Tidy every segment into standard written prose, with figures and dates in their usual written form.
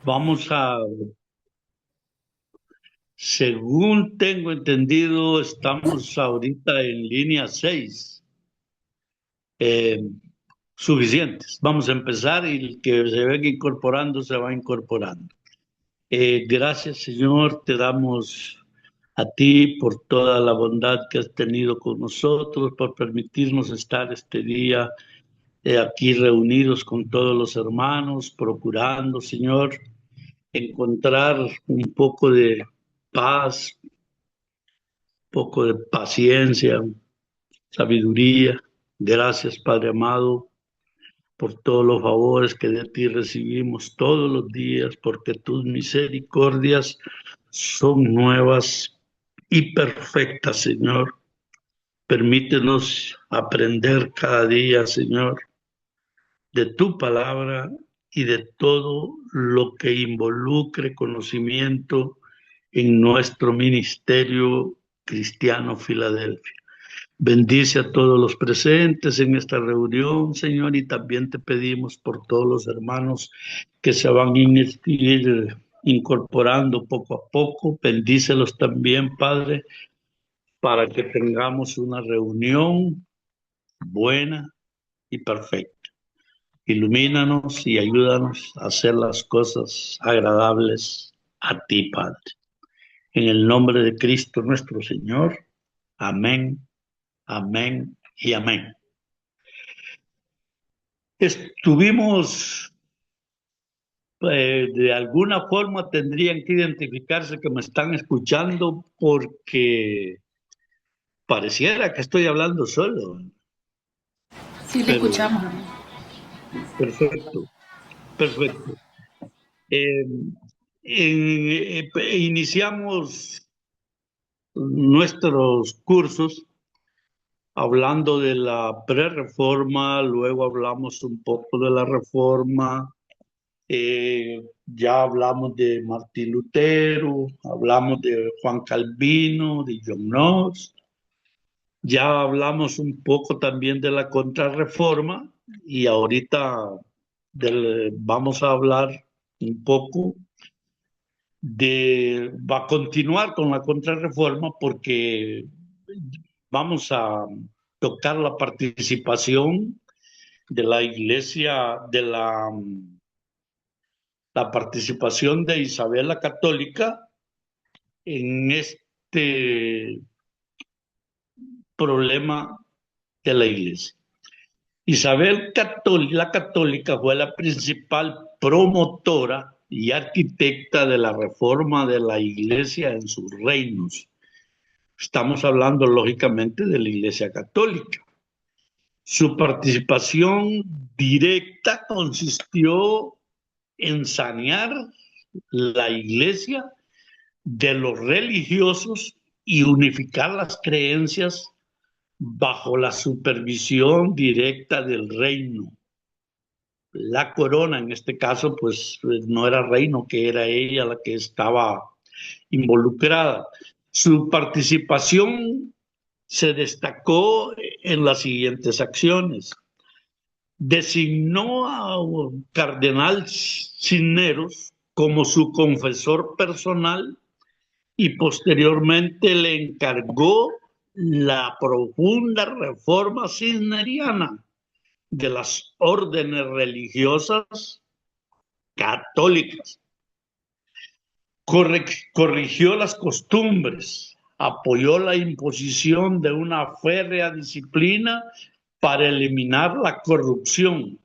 Vamos a, según tengo entendido, estamos ahorita en línea 6, eh, suficientes. Vamos a empezar y el que se venga incorporando se va incorporando. Gracias, Señor, te damos a ti por toda la bondad que has tenido con nosotros, por permitirnos estar este día aquí reunidos con todos los hermanos, procurando, Señor, encontrar un poco de paz, poco de paciencia, sabiduría. Gracias, Padre amado, por todos los favores que de ti recibimos todos los días, porque tus misericordias son nuevas y perfectas, Señor. Permítenos aprender cada día, Señor, de tu palabra y de todo lo que involucre conocimiento en nuestro ministerio cristiano Filadelfia. Bendice a todos los presentes en esta reunión, Señor, y también te pedimos por todos los hermanos que se van a ir incorporando poco a poco. Bendícelos también, Padre, para que tengamos una reunión buena y perfecta. Ilumínanos y ayúdanos a hacer las cosas agradables a ti, Padre. En el nombre de Cristo nuestro Señor. Amén, amén y amén. Estuvimos, de alguna forma tendrían que identificarse que me están escuchando porque pareciera que estoy hablando solo, Sí, le pero escuchamos. perfecto, perfecto. Eh, iniciamos nuestros cursos hablando de la prerreforma, luego hablamos un poco de la reforma. Ya hablamos de Martín Lutero, hablamos de Juan Calvino, de John Knox, ya hablamos un poco también de la contrarreforma y ahorita vamos a hablar un poco va a continuar con la contrarreforma porque vamos a tocar la participación de la iglesia, la participación de Isabel la Católica en este problema de la iglesia. Isabel la Católica fue la principal promotora y arquitecta de la reforma de la iglesia en sus reinos. Estamos hablando lógicamente de la iglesia católica. Su participación directa consistió en sanear la iglesia de los religiosos y unificar las creencias bajo la supervisión directa del reino. La corona, en este caso, pues no era reino, que era ella la que estaba involucrada. Su participación se destacó en las siguientes acciones. Designó a un cardenal Cisneros como su confesor personal y posteriormente le encargó la profunda reforma cisneriana de las órdenes religiosas católicas. Corrigió las costumbres, apoyó la imposición de una férrea disciplina para eliminar la corrupción,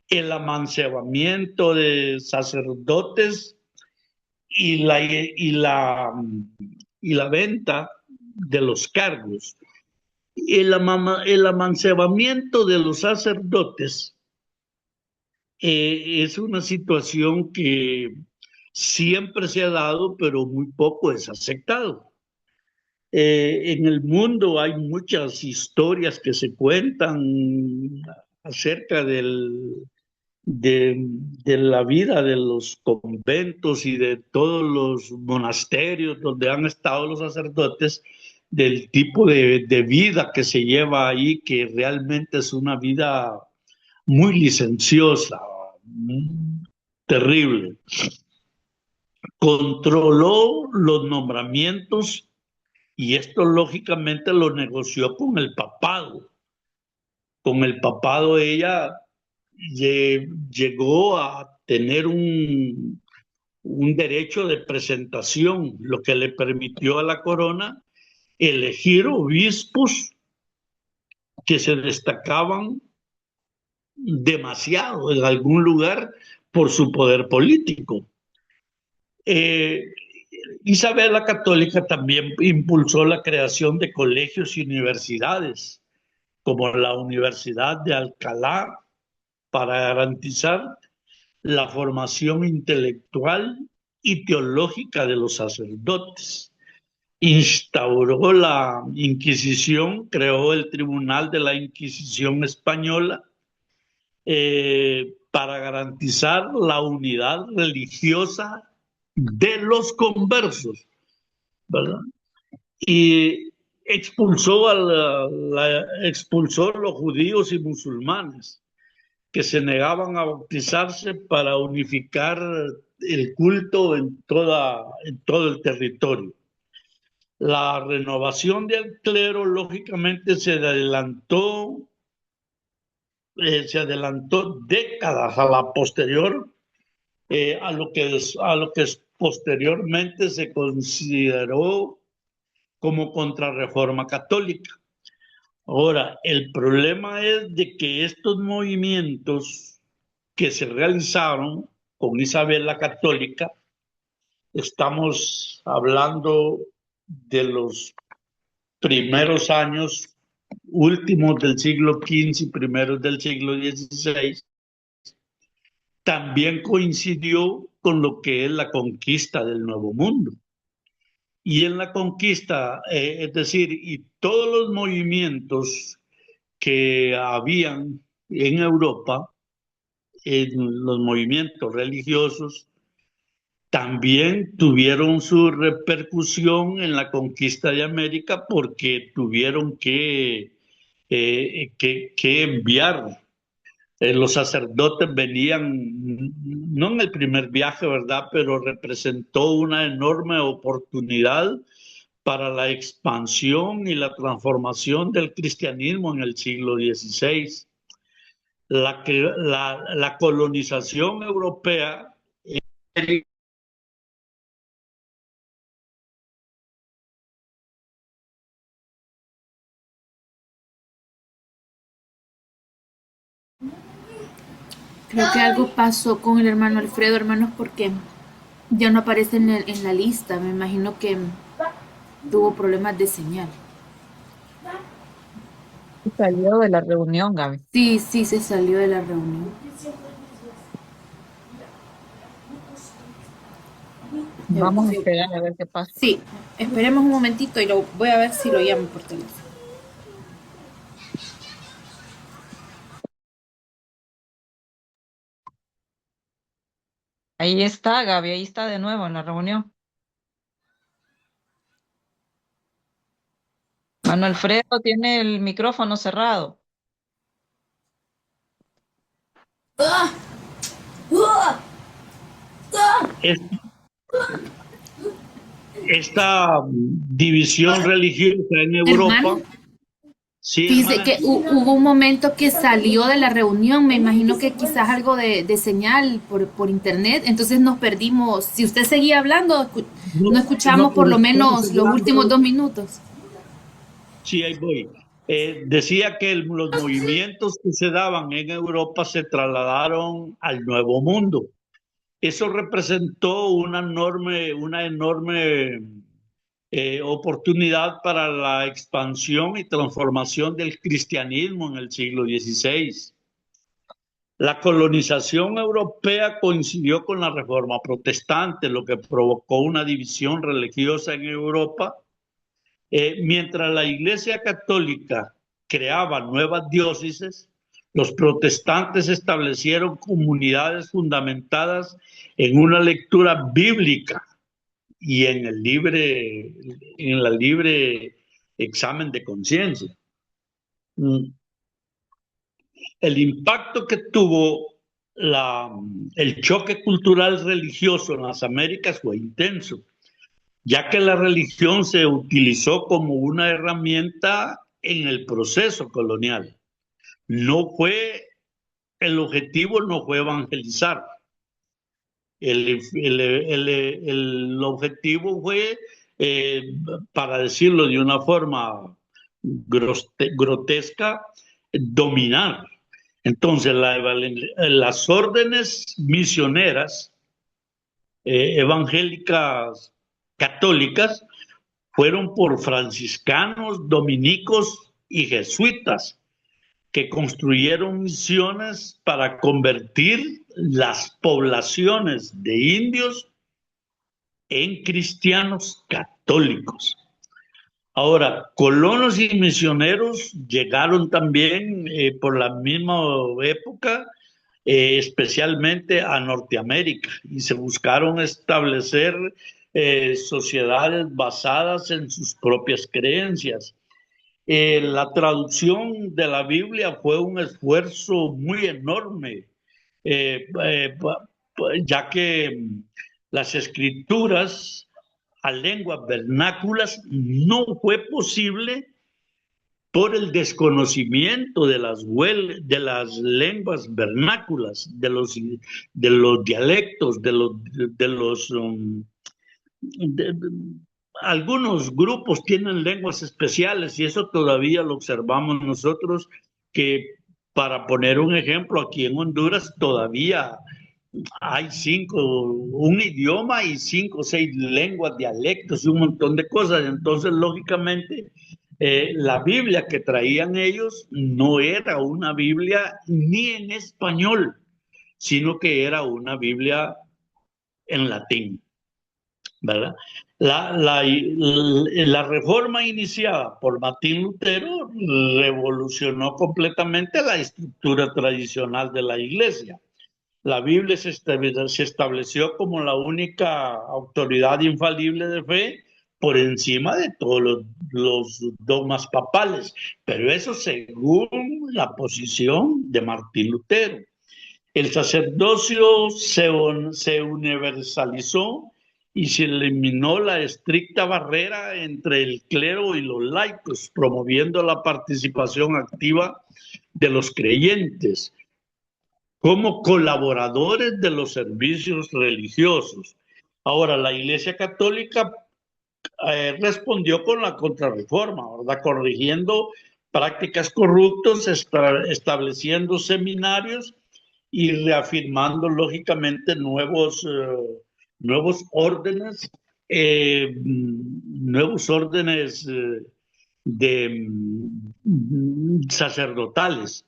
el amancebamiento de sacerdotes y la venta de los cargos. El amancebamiento de los sacerdotes es una situación que siempre se ha dado, pero muy poco es aceptado. En el mundo hay muchas historias que se cuentan acerca de la vida de los conventos y de todos los monasterios donde han estado los sacerdotes, del tipo de vida que se lleva ahí, que realmente es una vida muy licenciosa, muy terrible. controló los nombramientos y esto lógicamente lo negoció con el papado. Con el papado ella llegó a tener un derecho de presentación, lo que le permitió a la corona elegir obispos que se destacaban demasiado en algún lugar por su poder político. Isabel la Católica también impulsó la creación de colegios y universidades, como la Universidad de Alcalá, para garantizar la formación intelectual y teológica de los sacerdotes. Instauró la Inquisición, creó el Tribunal de la Inquisición Española para garantizar la unidad religiosa de los conversos, ¿verdad? Y expulsó a los judíos y musulmanes que se negaban a bautizarse para unificar el culto en todo el territorio. La renovación del clero, lógicamente, se adelantó décadas a la posterior, a lo que posteriormente se consideró como contrarreforma católica. Ahora, el problema es de que estos movimientos que se realizaron con Isabel la Católica, estamos hablando de los primeros años últimos del siglo XV y primeros del siglo XVI, también coincidió con lo que es la conquista del Nuevo Mundo. Y en la conquista, es decir, y todos los movimientos que habían en Europa, en los movimientos religiosos, también tuvieron su repercusión en la conquista de América porque tuvieron que enviar. Los sacerdotes venían, no en el primer viaje, ¿verdad? Pero representó una enorme oportunidad para la expansión y la transformación del cristianismo en el siglo XVI. La colonización europea Creo que algo pasó con el hermano Alfredo, hermanos, porque ya no aparece en la lista. Me imagino que tuvo problemas de señal. Salió de la reunión, Gaby. Sí, sí, se salió de la reunión. Vamos a esperar a ver qué pasa. Sí, esperemos un momentito y lo voy a ver si lo llamo por teléfono. Ahí está, Gaby, ahí está de nuevo en la reunión. Manuel Alfredo tiene el micrófono cerrado. Esta división religiosa en Europa. Hermano, Sí, dice hermana. que hubo un momento que salió de la reunión, me imagino que quizás algo de señal por internet, entonces nos perdimos. Si usted seguía hablando, no escuchamos por lo menos los últimos 2 minutos. Sí, ahí voy. Decía que los movimientos que se daban en Europa se trasladaron al Nuevo Mundo. Eso representó una enorme oportunidad para la expansión y transformación del cristianismo en el siglo XVI. La colonización europea coincidió con la reforma protestante, lo que provocó una división religiosa en Europa. Mientras la Iglesia Católica creaba nuevas diócesis, los protestantes establecieron comunidades fundamentadas en una lectura bíblica y en la libre examen de conciencia. El impacto que tuvo el choque cultural religioso en las Américas fue intenso, ya que la religión se utilizó como una herramienta en el proceso colonial. No fue, el objetivo no fue evangelizar, el objetivo fue, eh, para decirlo de una forma grotesca, dominar. Entonces, las órdenes misioneras evangélicas católicas fueron por franciscanos, dominicos y jesuitas que construyeron misiones para convertir las poblaciones de indios en cristianos católicos. Ahora, colonos y misioneros llegaron también por la misma época, especialmente a Norteamérica, y se buscaron establecer sociedades basadas en sus propias creencias. La traducción de la Biblia fue un esfuerzo muy enorme, ya que las escrituras a lenguas vernáculas no fue posible por el desconocimiento de de las lenguas vernáculas, de los dialectos, de, algunos grupos tienen lenguas especiales y eso todavía lo observamos nosotros, que para poner un ejemplo, aquí en Honduras todavía hay un idioma y 5 o 6 lenguas, dialectos y un montón de cosas. Entonces, lógicamente, la Biblia que traían ellos no era una Biblia ni en español, sino que era una Biblia en latín, ¿verdad? La reforma iniciada por Martín Lutero revolucionó completamente la estructura tradicional de la iglesia. La Biblia se estableció como la única autoridad infalible de fe por encima de todos los dogmas papales, pero eso según la posición de Martín Lutero. El sacerdocio se universalizó y se eliminó la estricta barrera entre el clero y los laicos, promoviendo la participación activa de los creyentes como colaboradores de los servicios religiosos. Ahora, la Iglesia Católica respondió con la contrarreforma, ¿verdad? Corrigiendo prácticas corruptas, estableciendo seminarios y reafirmando lógicamente nuevos órdenes sacerdotales.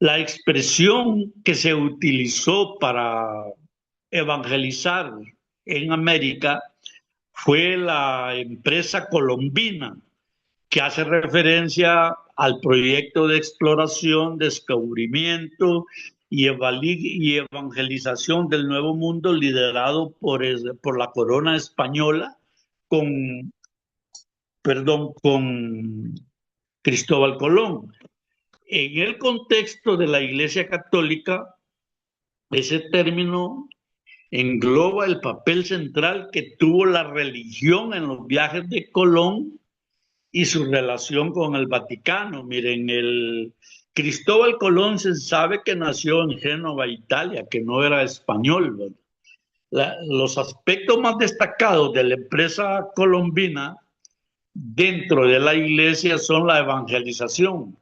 La expresión que se utilizó para evangelizar en América fue la empresa colombina, que hace referencia al proyecto de exploración, descubrimiento y evangelización del Nuevo Mundo liderado por la corona española con Cristóbal Colón. En el contexto de la Iglesia Católica, ese término engloba el papel central que tuvo la religión en los viajes de Colón y su relación con el Vaticano. Miren, el Cristóbal Colón se sabe que nació en Génova, Italia, que no era español. Los aspectos más destacados de la empresa colombina dentro de la iglesia son la evangelización.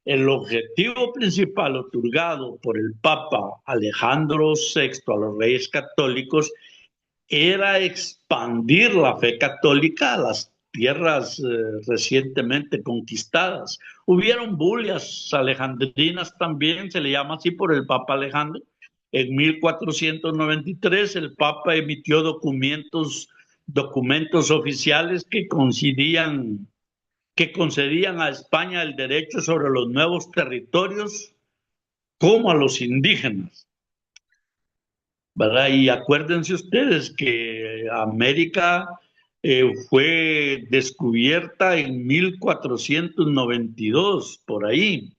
El objetivo principal otorgado por el Papa Alejandro VI a los reyes católicos era expandir la fe católica a las tierras recientemente conquistadas. Hubieron bulias alejandrinas también, se le llama así por el Papa Alejandro. En 1493 el Papa emitió documentos oficiales que concedían a España el derecho sobre los nuevos territorios como a los indígenas, ¿verdad? Y acuérdense ustedes que América fue descubierta en 1492, por ahí,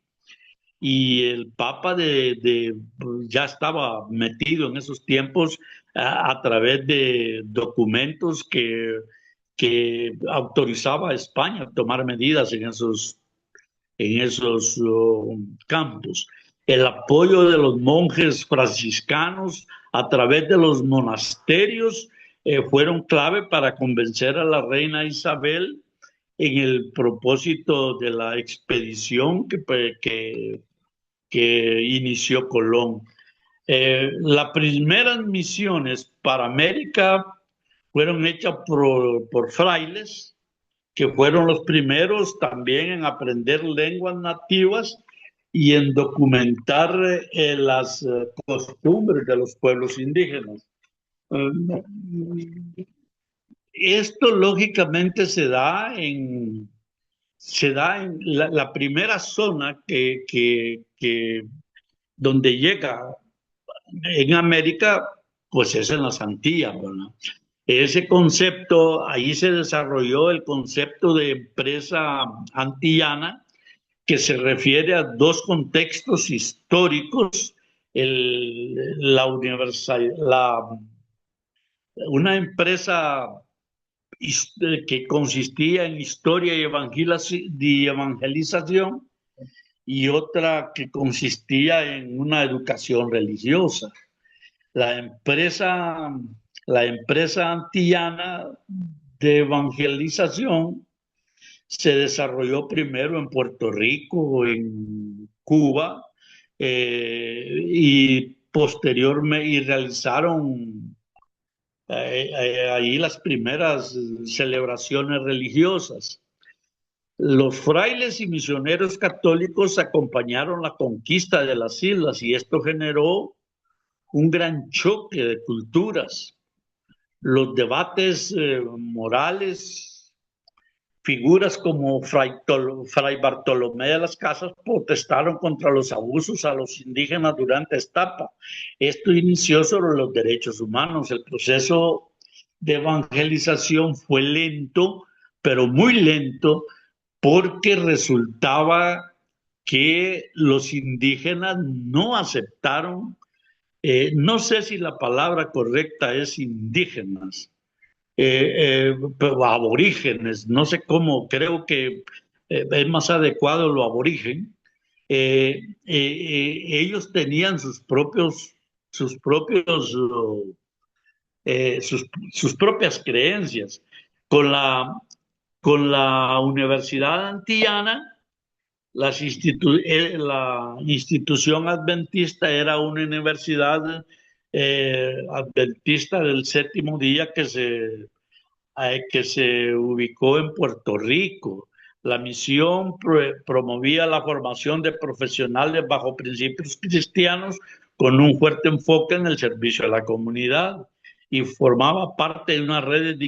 y el Papa ya estaba metido en esos tiempos a través de documentos que autorizaba a España a tomar medidas en esos campos. El apoyo de los monjes franciscanos a través de los monasterios fueron clave para convencer a la reina Isabel en el propósito de la expedición que inició Colón. Las primeras misiones para América fueron hechas por frailes, que fueron los primeros también en aprender lenguas nativas y en documentar las costumbres de los pueblos indígenas. Esto lógicamente se da en la primera zona donde llega en América, pues es en las Antillas, ¿verdad? Ese concepto, ahí se desarrolló el concepto de empresa antillana, que se refiere a dos contextos históricos, una empresa que consistía en historia y evangelización, y otra que consistía en una educación religiosa. La empresa, la empresa antillana de evangelización se desarrolló primero en Puerto Rico, en Cuba, y posteriormente y realizaron ahí las primeras celebraciones religiosas. Los frailes y misioneros católicos acompañaron la conquista de las islas y esto generó un gran choque de culturas. Los debates morales, figuras como Fray Bartolomé de las Casas protestaron contra los abusos a los indígenas durante esta etapa. Esto inició sobre los derechos humanos. El proceso de evangelización fue lento, pero muy lento, porque resultaba que los indígenas no aceptaron, no sé si la palabra correcta es indígenas, aborígenes, no sé cómo, creo que es más adecuado lo aborigen. Ellos tenían sus propias creencias. Con con la Universidad Antillana, la institución adventista era una universidad adventista del séptimo día que se ubicó en Puerto Rico. La misión promovía la formación de profesionales bajo principios cristianos con un fuerte enfoque en el servicio a la comunidad y formaba parte de una red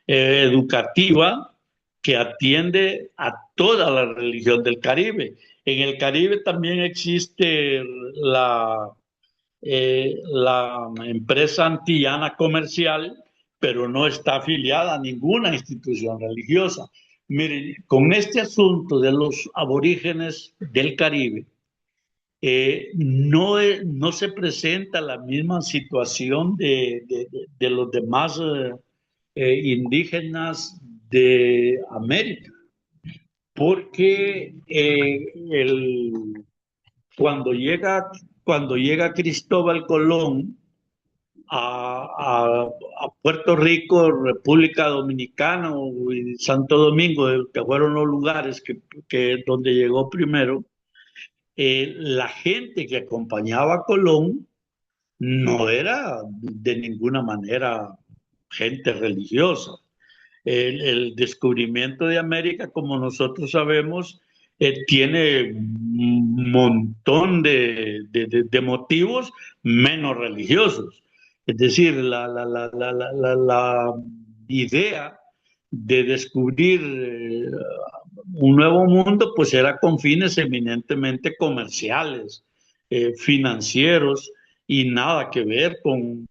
educativa que atiende a toda la religión del Caribe. En el Caribe también existe la empresa antillana comercial, pero no está afiliada a ninguna institución religiosa. Miren, con este asunto de los aborígenes del Caribe, no se presenta la misma situación de los demás indígenas de América, porque cuando cuando llega Cristóbal Colón a Puerto Rico, República Dominicana y Santo Domingo, que fueron los lugares donde llegó primero, la gente que acompañaba a Colón no era de ninguna manera gente religiosa. El descubrimiento de América, como nosotros sabemos, tiene un montón de motivos menos religiosos. Es decir, la idea de descubrir un nuevo mundo, pues era con fines eminentemente comerciales, financieros, y nada que ver con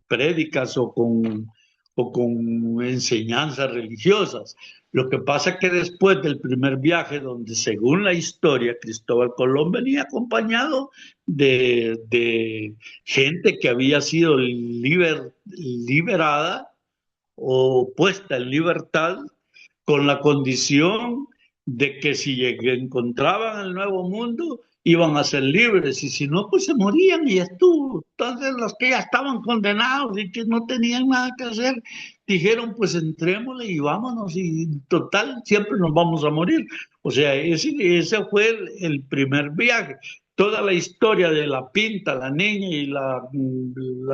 prédicas o con enseñanzas religiosas. Lo que pasa es que después del primer viaje, donde según la historia Cristóbal Colón venía acompañado de gente que había sido liberada o puesta en libertad con la condición de que si encontraban el nuevo mundo iban a ser libres y si no, pues se morían y estuvo. Entonces los que ya estaban condenados y que no tenían nada que hacer, dijeron pues entrémosle y vámonos y en total siempre nos vamos a morir. O sea, ese fue el primer viaje. Toda la historia de la Pinta, la Niña y la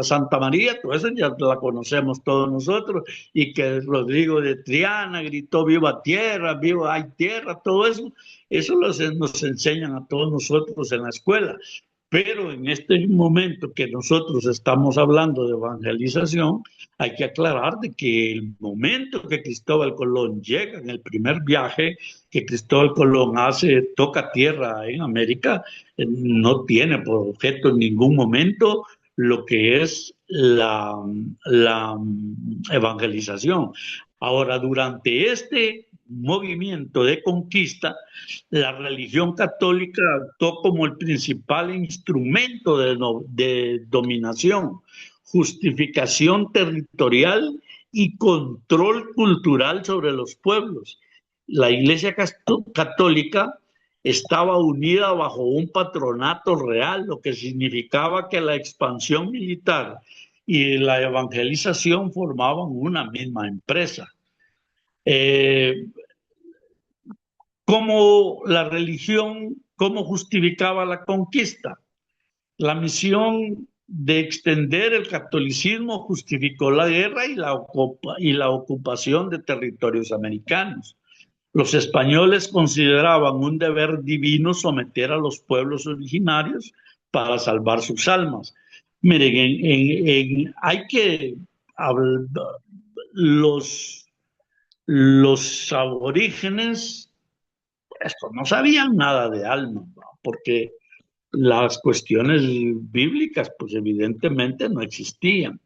Santa María, todo eso ya la conocemos todos nosotros, y que Rodrigo de Triana gritó viva tierra, viva hay tierra, todo eso, nos enseñan a todos nosotros en la escuela. Pero en este momento que nosotros estamos hablando de evangelización, hay que aclarar de que el momento que Cristóbal Colón llega en el primer viaje que Cristóbal Colón toca tierra en América, no tiene por objeto en ningún momento lo que es la evangelización. Ahora, durante este movimiento de conquista, la religión católica actuó como el principal instrumento de dominación, justificación territorial y control cultural sobre los pueblos. La Iglesia Católica estaba unida bajo un patronato real, lo que significaba que la expansión militar y la evangelización formaban una misma empresa. ¿Cómo la religión, cómo justificaba la conquista? La misión de extender el catolicismo justificó la guerra y la ocupación de territorios americanos. Los españoles consideraban un deber divino someter a los pueblos originarios para salvar sus almas. Miren, hay que hablar, los aborígenes, esto, no sabían nada de almas, ¿no? Porque las cuestiones bíblicas, pues evidentemente no existían.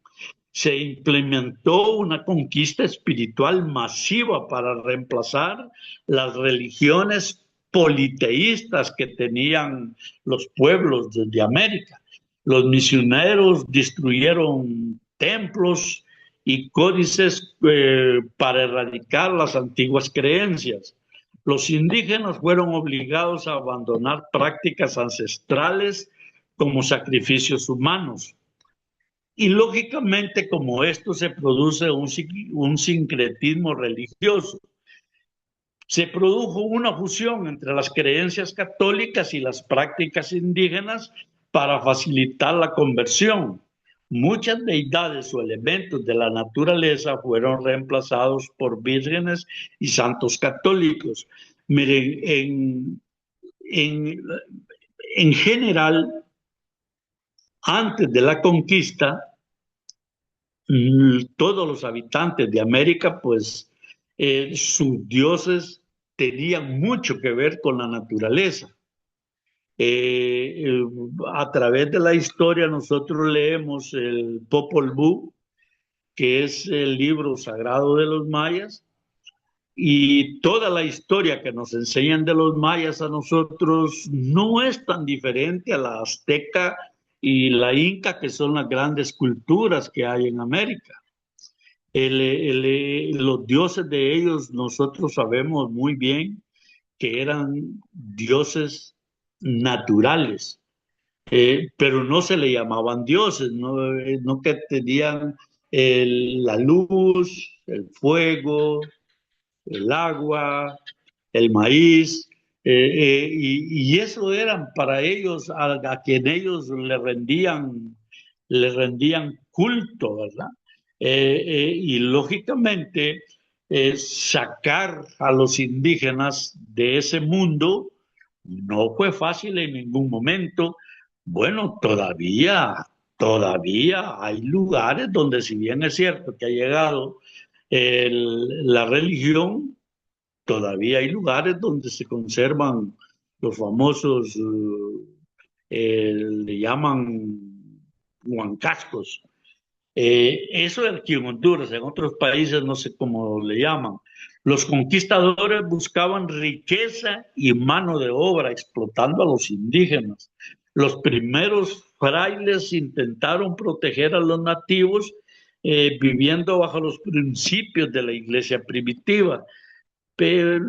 Se implementó una conquista espiritual masiva para reemplazar las religiones politeístas que tenían los pueblos de América. Los misioneros destruyeron templos y códices para erradicar las antiguas creencias. Los indígenas fueron obligados a abandonar prácticas ancestrales como sacrificios humanos. Y lógicamente, como esto se produce un sincretismo religioso, se produjo una fusión entre las creencias católicas y las prácticas indígenas para facilitar la conversión. Muchas deidades o elementos de la naturaleza fueron reemplazados por vírgenes y santos católicos. Miren, en general, antes de la conquista, todos los habitantes de América, pues sus dioses tenían mucho que ver con la naturaleza. A través de la historia nosotros leemos el Popol Vuh, que es el libro sagrado de los mayas, y toda la historia que nos enseñan de los mayas a nosotros no es tan diferente a la azteca y la inca, que son las grandes culturas que hay en América. Los dioses de ellos nosotros sabemos muy bien que eran dioses naturales, pero no se le llamaban dioses, no que tenían la luz, el fuego, el agua, el maíz, y eso eran para ellos, a quien ellos le rendían culto, ¿verdad? Y lógicamente sacar a los indígenas de ese mundo no fue fácil en ningún momento. Bueno, todavía hay lugares donde, si bien es cierto que ha llegado la religión, todavía hay lugares donde se conservan los famosos, le llaman huancascos, Eso es aquí en Honduras, en otros países no sé cómo le llaman. Los conquistadores buscaban riqueza y mano de obra, explotando a los indígenas. Los primeros frailes intentaron proteger a los nativos viviendo bajo los principios de la iglesia primitiva, pero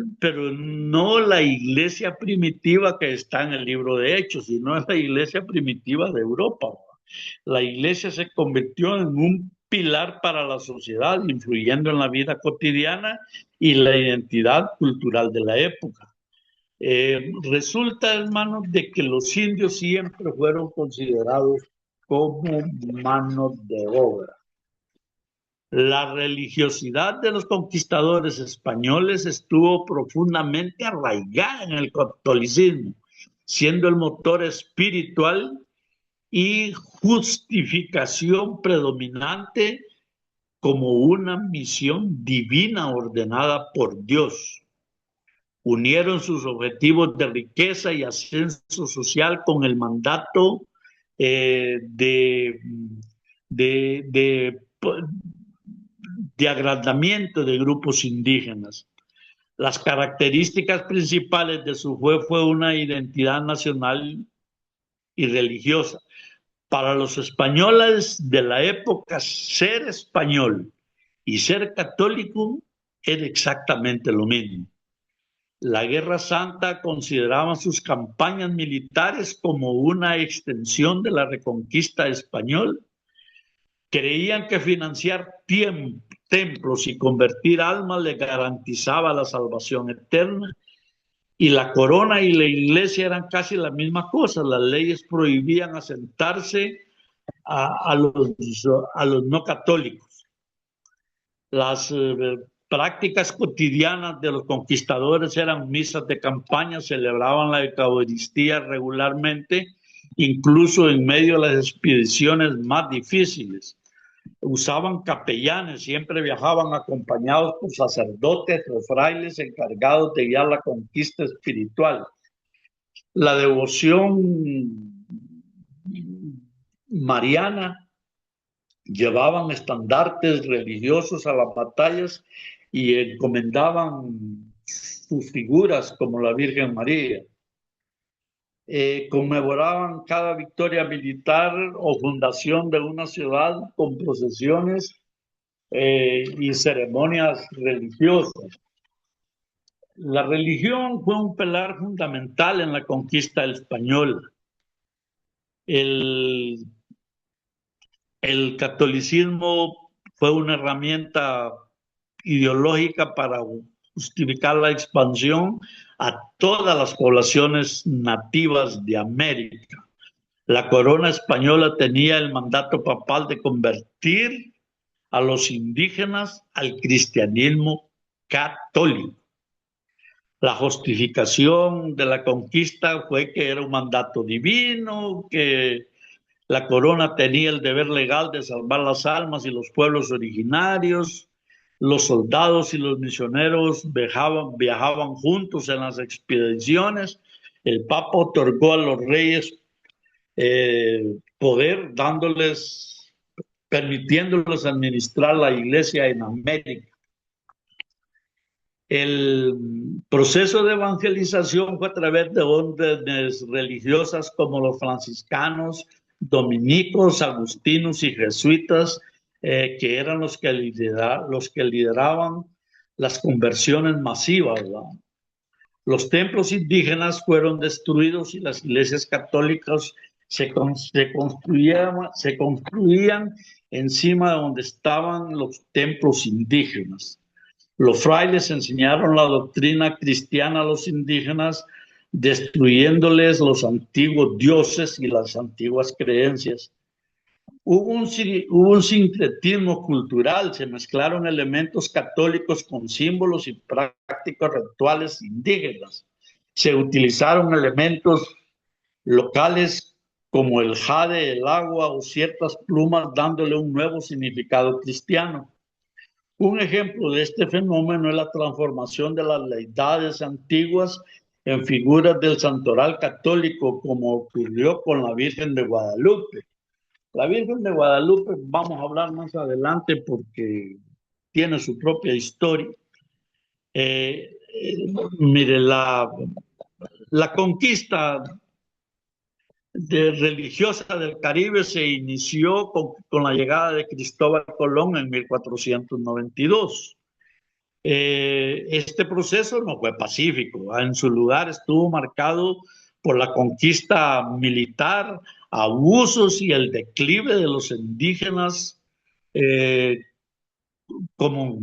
no la iglesia primitiva que está en el libro de Hechos, sino la iglesia primitiva de Europa. La iglesia se convirtió en un pilar para la sociedad, influyendo en la vida cotidiana y la identidad cultural de la época. Resulta, hermanos, de que los indios siempre fueron considerados como mano de obra. La religiosidad de los conquistadores españoles estuvo profundamente arraigada en el catolicismo, siendo el motor espiritual y justificación predominante como una misión divina ordenada por Dios. Unieron sus objetivos de riqueza y ascenso social con el mandato de agrandamiento de grupos indígenas. Las características principales de su fue una identidad nacional y religiosa. Para los españoles de la época, ser español y ser católico era exactamente lo mismo. La Guerra Santa consideraba sus campañas militares como una extensión de la reconquista española. Creían que financiar templos y convertir almas le garantizaba la salvación eterna. Y la corona y la iglesia eran casi la misma cosa. Las leyes prohibían asentarse a los no católicos. Las prácticas cotidianas de los conquistadores eran misas de campaña, celebraban la Eucaristía regularmente, incluso en medio de las expediciones más difíciles. Usaban capellanes, siempre viajaban acompañados por sacerdotes o frailes encargados de guiar la conquista espiritual. La devoción mariana, llevaban estandartes religiosos a las batallas y encomendaban sus figuras como la Virgen María. Conmemoraban cada victoria militar o fundación de una ciudad con procesiones y ceremonias religiosas. La religión fue un pilar fundamental en la conquista española. El catolicismo fue una herramienta ideológica para justificar la expansión a todas las poblaciones nativas de América. La corona española tenía el mandato papal de convertir a los indígenas al cristianismo católico. La justificación de la conquista fue que era un mandato divino, que la corona tenía el deber legal de salvar las almas y los pueblos originarios. Los soldados y los misioneros viajaban juntos en las expediciones. El Papa otorgó a los reyes poder, permitiéndoles administrar la iglesia en América. El proceso de evangelización fue a través de órdenes religiosas como los franciscanos, dominicos, agustinos y jesuitas, que eran los que lideraban las conversiones masivas, ¿verdad? Los templos indígenas fueron destruidos y las iglesias católicas se construían encima de donde estaban los templos indígenas. Los frailes enseñaron la doctrina cristiana a los indígenas, destruyéndoles los antiguos dioses y las antiguas creencias. Hubo un sincretismo cultural, se mezclaron elementos católicos con símbolos y prácticas rituales indígenas. Se utilizaron elementos locales como el jade, el agua o ciertas plumas, dándole un nuevo significado cristiano. Un ejemplo de este fenómeno es la transformación de las deidades antiguas en figuras del santoral católico, como ocurrió con la Virgen de Guadalupe. La Virgen de Guadalupe, vamos a hablar más adelante porque tiene su propia historia. Mire, la conquista religiosa del Caribe se inició con la llegada de Cristóbal Colón en 1492. Este proceso no fue pacífico. En su lugar estuvo marcado por la conquista militar, abusos y el declive de los indígenas, eh, como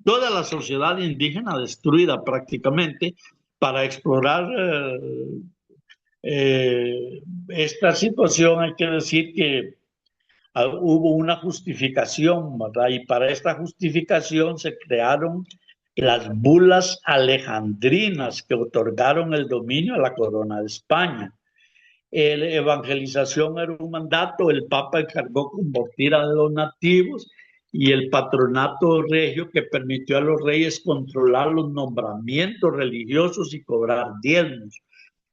toda la sociedad indígena destruida prácticamente para explorar esta situación. Hay que decir que hubo una justificación, ¿verdad? Y para esta justificación se crearon las bulas alejandrinas que otorgaron el dominio a la corona de España. La evangelización era un mandato, el Papa encargó convertir a los nativos y el patronato regio que permitió a los reyes controlar los nombramientos religiosos y cobrar diezmos.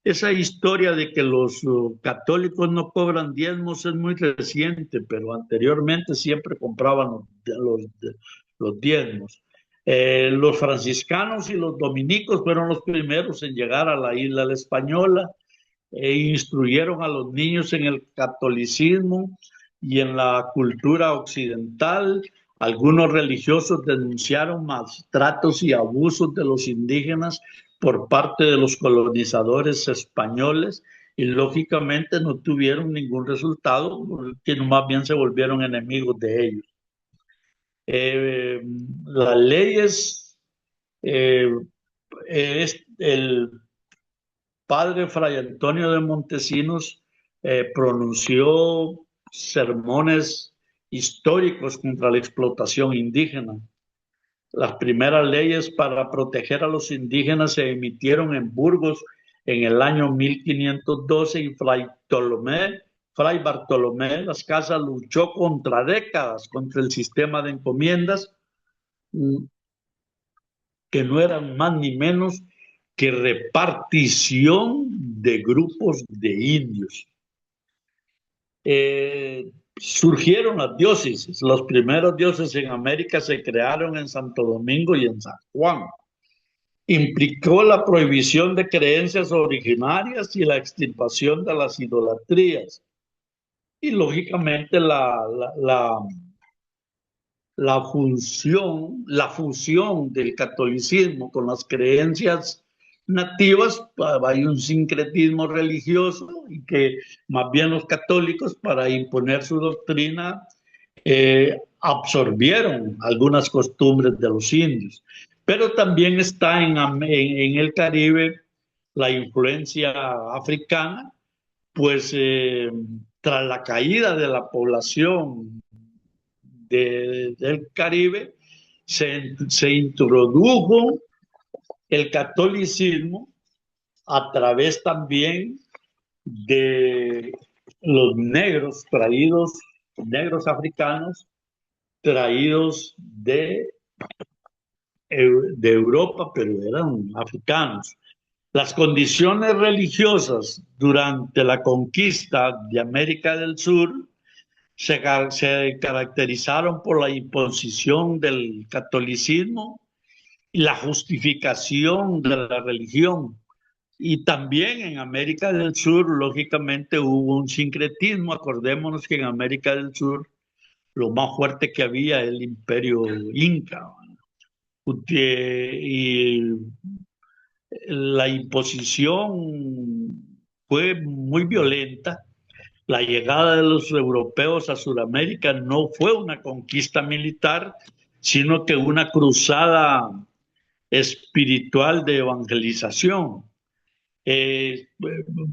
Esa historia de que los católicos no cobran diezmos es muy reciente, pero anteriormente siempre compraban los diezmos. Los franciscanos y los dominicos fueron los primeros en llegar a la isla de la Española e instruyeron a los niños en el catolicismo y en la cultura occidental. Algunos religiosos denunciaron maltratos y abusos de los indígenas por parte de los colonizadores españoles y lógicamente no tuvieron ningún resultado, sino más bien se volvieron enemigos de ellos. Las leyes, el padre Fray Antonio de Montesinos pronunció sermones históricos contra la explotación indígena. Las primeras leyes para proteger a los indígenas se emitieron en Burgos en el año 1512 y Fray Bartolomé de las Casas luchó contra décadas contra el sistema de encomiendas, que no eran más ni menos que repartición de grupos de indios. Surgieron las diócesis. Los primeros diócesis en América se crearon en Santo Domingo y en San Juan. Implicó la prohibición de creencias originarias y la extirpación de las idolatrías. Y lógicamente la fusión del catolicismo con las creencias nativas. Hay un sincretismo religioso y que más bien los católicos, para imponer su doctrina, absorbieron algunas costumbres de los indios. Pero también está en el Caribe la influencia africana, pues tras la caída de la población del Caribe, se introdujo el catolicismo a través también de los negros africanos traídos de Europa, pero eran africanos. Las condiciones religiosas durante la conquista de América del Sur se caracterizaron por la imposición del catolicismo y la justificación de la religión. Y también en América del Sur, lógicamente, hubo un sincretismo. Acordémonos que en América del Sur lo más fuerte que había es el imperio inca. Y la imposición fue muy violenta. La llegada de los europeos a Sudamérica no fue una conquista militar, sino que una cruzada espiritual de evangelización.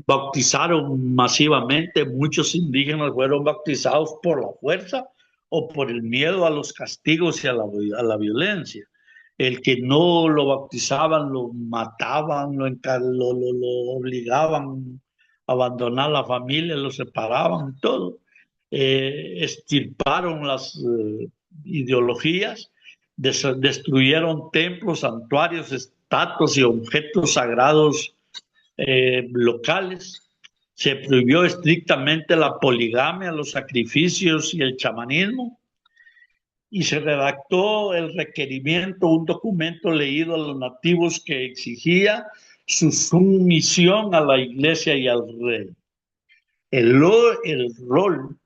Bautizaron masivamente, muchos indígenas fueron bautizados por la fuerza o por el miedo a los castigos y a la violencia. El que no lo bautizaban, lo mataban, lo obligaban a abandonar la familia, lo separaban, todo. Extirparon las ideologías, destruyeron templos, santuarios, estatuas y objetos sagrados locales. Se prohibió estrictamente la poligamia, los sacrificios y el chamanismo, y se redactó el requerimiento, un documento leído a los nativos que exigía su sumisión a la iglesia y al rey. El rol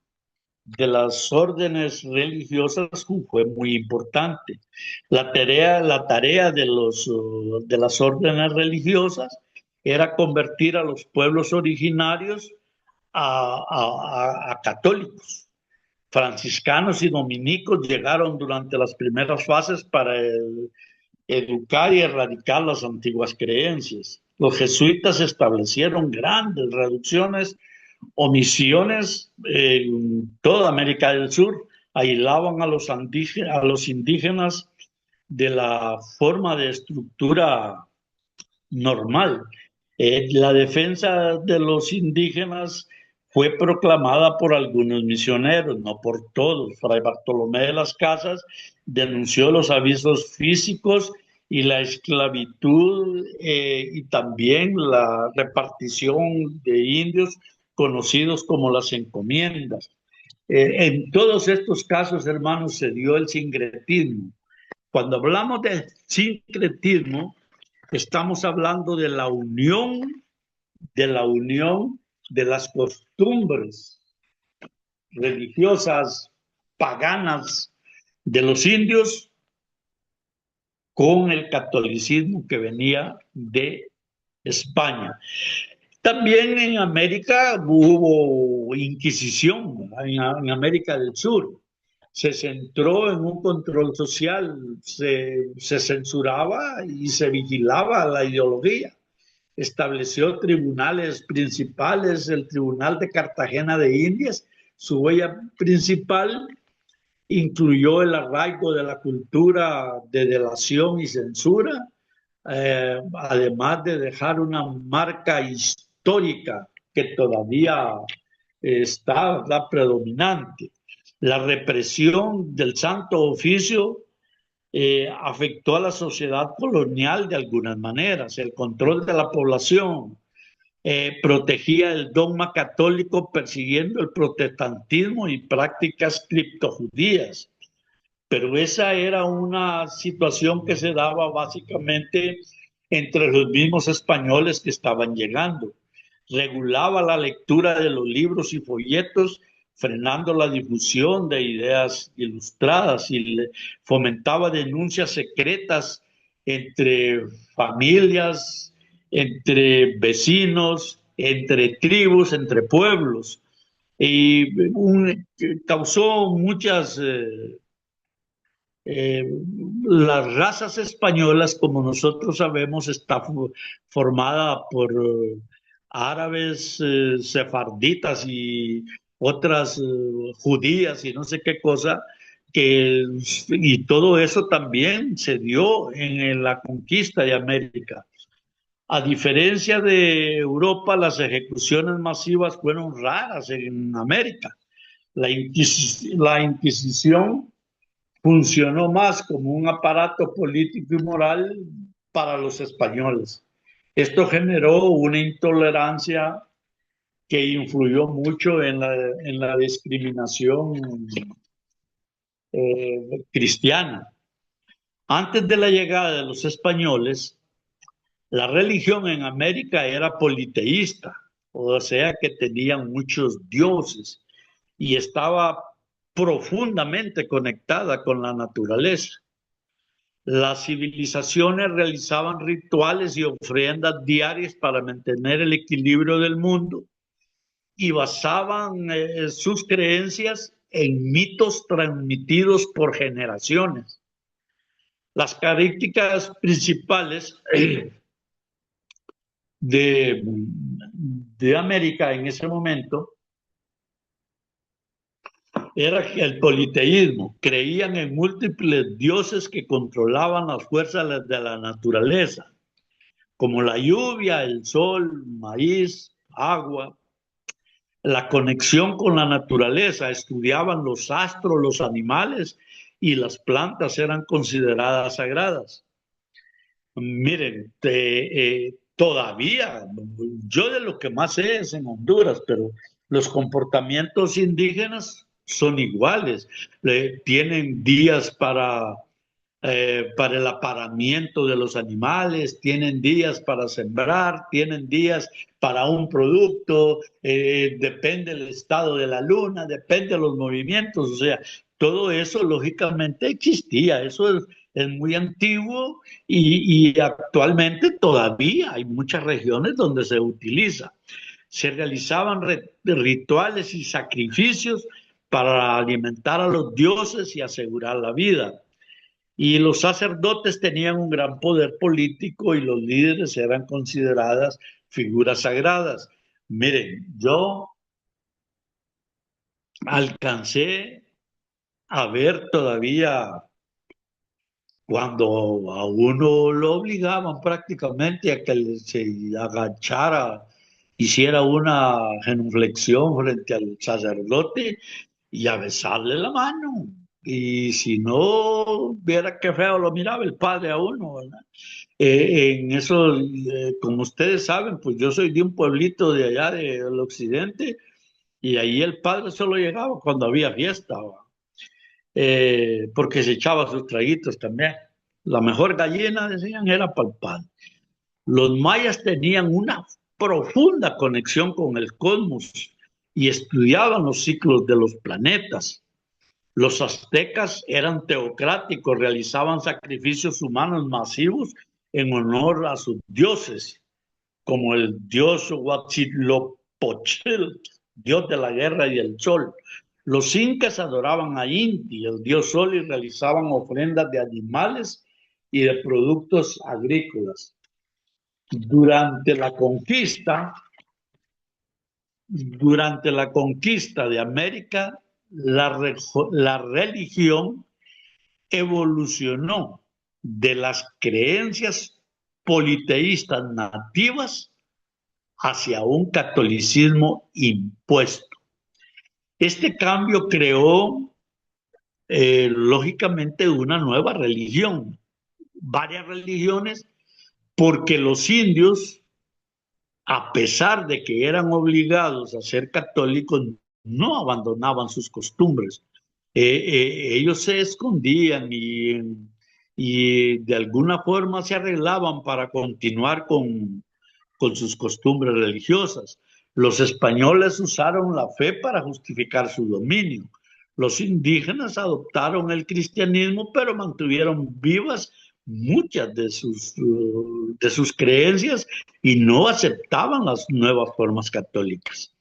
de las órdenes religiosas fue muy importante. La tarea de las órdenes religiosas era convertir a los pueblos originarios a católicos. Franciscanos y dominicos llegaron durante las primeras fases para educar y erradicar las antiguas creencias. Los jesuitas establecieron grandes reducciones o misiones en toda América del Sur, aislaban a los indígenas de la forma de estructura normal. La defensa de los indígenas fue proclamada por algunos misioneros, no por todos. Fray Bartolomé de las Casas denunció los avisos físicos y la esclavitud y también la repartición de indios conocidos como las encomiendas. En todos estos casos, hermanos, se dio el sincretismo. Cuando hablamos de sincretismo, estamos hablando de la unión de las costumbres religiosas paganas de los indios con el catolicismo que venía de España. También en América hubo inquisición, en América del Sur. Se centró en un control social, se censuraba y se vigilaba la ideología. Estableció tribunales principales, el Tribunal de Cartagena de Indias, su huella principal incluyó el arraigo de la cultura de delación y censura, además de dejar una marca histórica que todavía está predominante. La represión del Santo Oficio afectó a la sociedad colonial de algunas maneras. El control de la población protegía el dogma católico persiguiendo el protestantismo y prácticas criptojudías. Pero esa era una situación que se daba básicamente entre los mismos españoles que estaban llegando. Regulaba la lectura de los libros y folletos, frenando la difusión de ideas ilustradas, y fomentaba denuncias secretas entre familias, entre vecinos, entre tribus, entre pueblos. Y causó muchas... las razas españolas, como nosotros sabemos, está formada por árabes, sefarditas y otras judías y no sé qué cosa, y todo eso también se dio en la conquista de América. A diferencia de Europa, las ejecuciones masivas fueron raras en América. La Inquisición funcionó más como un aparato político y moral para los españoles. Esto generó una intolerancia que influyó mucho en la discriminación cristiana. Antes de la llegada de los españoles, la religión en América era politeísta, o sea que tenían muchos dioses y estaba profundamente conectada con la naturaleza. Las civilizaciones realizaban rituales y ofrendas diarias para mantener el equilibrio del mundo y basaban sus creencias en mitos transmitidos por generaciones. Las características principales de América en ese momento era el politeísmo. Creían en múltiples dioses que controlaban las fuerzas de la naturaleza, como la lluvia, el sol, maíz, agua. La conexión con la naturaleza, estudiaban los astros, los animales y las plantas eran consideradas sagradas. Miren, todavía, yo de lo que más sé es en Honduras, pero los comportamientos indígenas son iguales. Tienen días para el aparamiento de los animales, tienen días para sembrar, tienen días para un producto, depende del estado de la luna, depende de los movimientos, o sea, todo eso lógicamente existía, eso es muy antiguo y actualmente todavía hay muchas regiones donde se utiliza. Se realizaban rituales y sacrificios para alimentar a los dioses y asegurar la vida. Y los sacerdotes tenían un gran poder político y los líderes eran consideradas figuras sagradas. Miren, yo alcancé a ver todavía cuando a uno lo obligaban prácticamente a que se agachara, hiciera una genuflexión frente al sacerdote y a besarle la mano. Y si no, viera qué feo lo miraba el padre a uno, ¿verdad? En eso, como ustedes saben, pues yo soy de un pueblito de allá del occidente y ahí el padre solo llegaba cuando había fiesta, ¿va? Porque se echaba sus traguitos también. La mejor gallina, decían, era para el padre. Los mayas tenían una profunda conexión con el cosmos y estudiaban los ciclos de los planetas. Los aztecas eran teocráticos, realizaban sacrificios humanos masivos en honor a sus dioses, como el dios Huitzilopochtli, dios de la guerra y el sol. Los incas adoraban a Inti, el dios sol, y realizaban ofrendas de animales y de productos agrícolas. Durante la conquista de América, la religión evolucionó de las creencias politeístas nativas hacia un catolicismo impuesto. Este cambio creó, lógicamente, una nueva religión, varias religiones, porque los indios, a pesar de que eran obligados a ser católicos, no abandonaban sus costumbres. Ellos se escondían y de alguna forma se arreglaban para continuar con sus costumbres religiosas. Los españoles usaron la fe para justificar su dominio. Los indígenas adoptaron el cristianismo, pero mantuvieron vivas muchas de sus creencias y no aceptaban las nuevas formas católicas.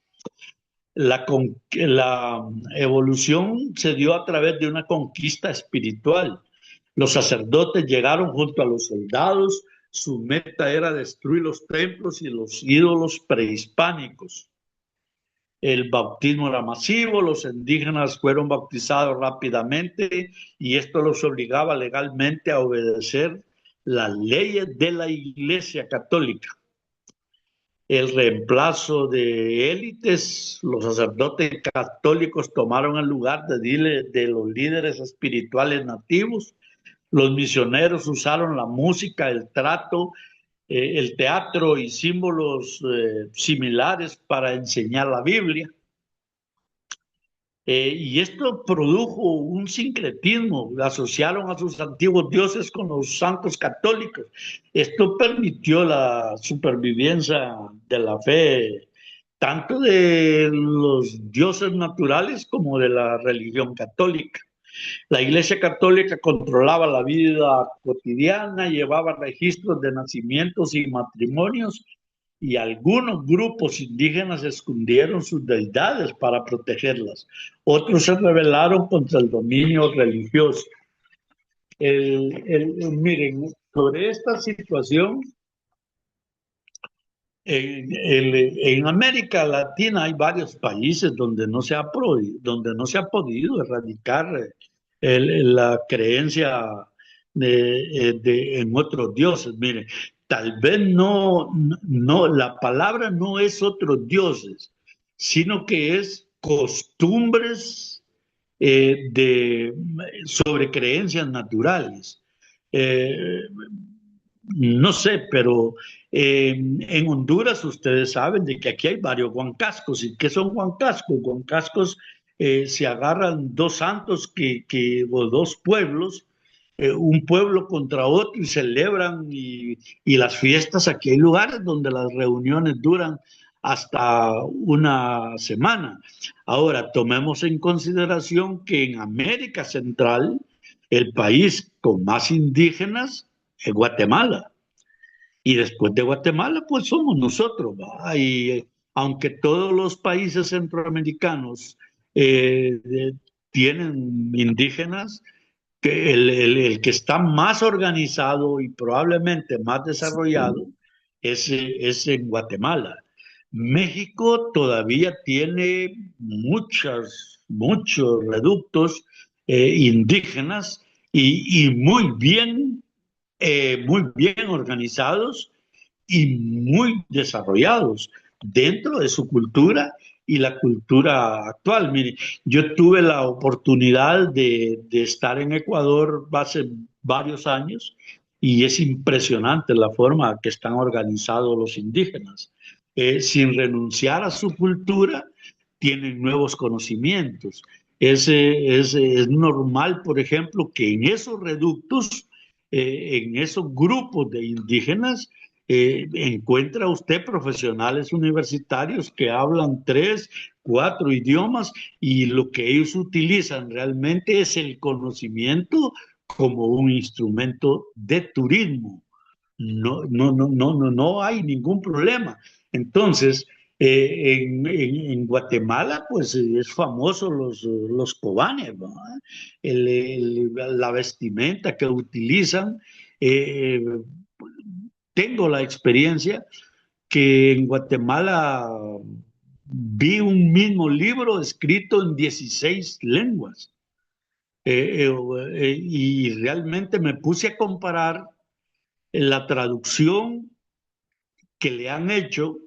La evolución se dio a través de una conquista espiritual. Los sacerdotes llegaron junto a los soldados, su meta era destruir los templos y los ídolos prehispánicos. El bautismo era masivo, los indígenas fueron bautizados rápidamente y esto los obligaba legalmente a obedecer las leyes de la Iglesia Católica. El reemplazo de élites, los sacerdotes católicos tomaron el lugar de los líderes espirituales nativos. Los misioneros usaron la música, el teatro y símbolos similares para enseñar la Biblia. Y esto produjo un sincretismo, asociaron a sus antiguos dioses con los santos católicos. Esto permitió la supervivencia de la fe, tanto de los dioses naturales como de la religión católica. La Iglesia Católica controlaba la vida cotidiana, llevaba registros de nacimientos y matrimonios, y algunos grupos indígenas escondieron sus deidades para protegerlas. Otros se rebelaron contra el dominio religioso. Miren, sobre esta situación, en América Latina hay varios países donde no se ha podido erradicar la creencia en otros dioses. Miren, tal vez no, la palabra no es otros dioses, sino que es costumbres sobre creencias naturales. no sé, pero en Honduras ustedes saben de que aquí hay varios huancascos. ¿Y qué son huancascos? Huancascos se agarran dos santos o dos pueblos, un pueblo contra otro y celebran y las fiestas. Aquí hay lugares donde las reuniones duran hasta una semana. Ahora, tomemos en consideración que en América Central, el país con más indígenas es Guatemala. Y después de Guatemala, pues somos nosotros, ¿va? Y aunque todos los países centroamericanos tienen indígenas, que el que está más organizado y probablemente más desarrollado es en Guatemala. México todavía tiene muchos reductos indígenas y muy bien organizados y muy desarrollados dentro de su cultura y la cultura actual. Mire, yo tuve la oportunidad de estar en Ecuador hace varios años y es impresionante la forma que están organizados los indígenas. Sin renunciar a su cultura, tienen nuevos conocimientos. Es normal, por ejemplo, que en esos reductos, en esos grupos de indígenas, encuentra usted profesionales universitarios que hablan 3, 4 idiomas y lo que ellos utilizan realmente es el conocimiento como un instrumento de turismo. No hay ningún problema. Entonces, en Guatemala, pues es famoso los cobanes, ¿no? La vestimenta que utilizan. Eh, Tengo la experiencia que en Guatemala vi un mismo libro escrito en 16 lenguas. Y realmente me puse a comparar la traducción que le han hecho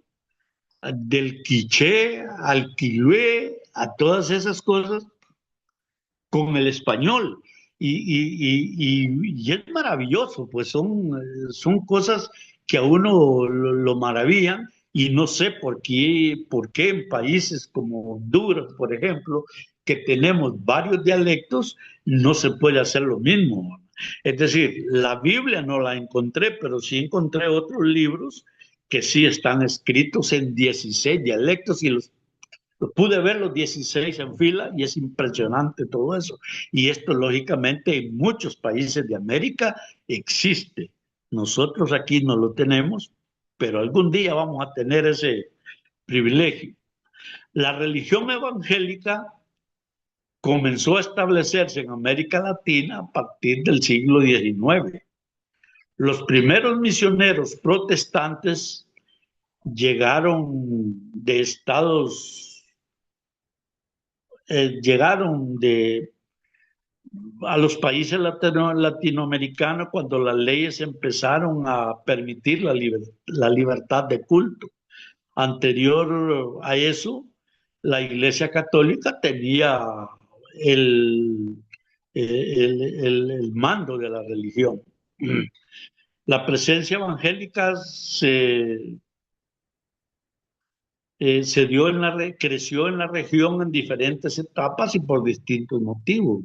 del quiché al quilué, a todas esas cosas, con el español. Y es maravilloso, pues son cosas que a uno lo maravillan y no sé por qué en países como Honduras, por ejemplo, que tenemos varios dialectos, no se puede hacer lo mismo. Es decir, la Biblia no la encontré, pero sí encontré otros libros que sí están escritos en 16 dialectos y los pude ver los 16 en fila y es impresionante todo eso. Y esto, lógicamente, en muchos países de América existe. Nosotros aquí no lo tenemos, pero algún día vamos a tener ese privilegio. La religión evangélica comenzó a establecerse en América Latina a partir del siglo XIX. Los primeros misioneros protestantes llegaron de llegaron a los países latinoamericanos cuando las leyes empezaron a permitir la libertad de culto. Anterior a eso, la Iglesia Católica tenía el, el mando de la religión. La presencia evangélica se dio creció en la región en diferentes etapas y por distintos motivos.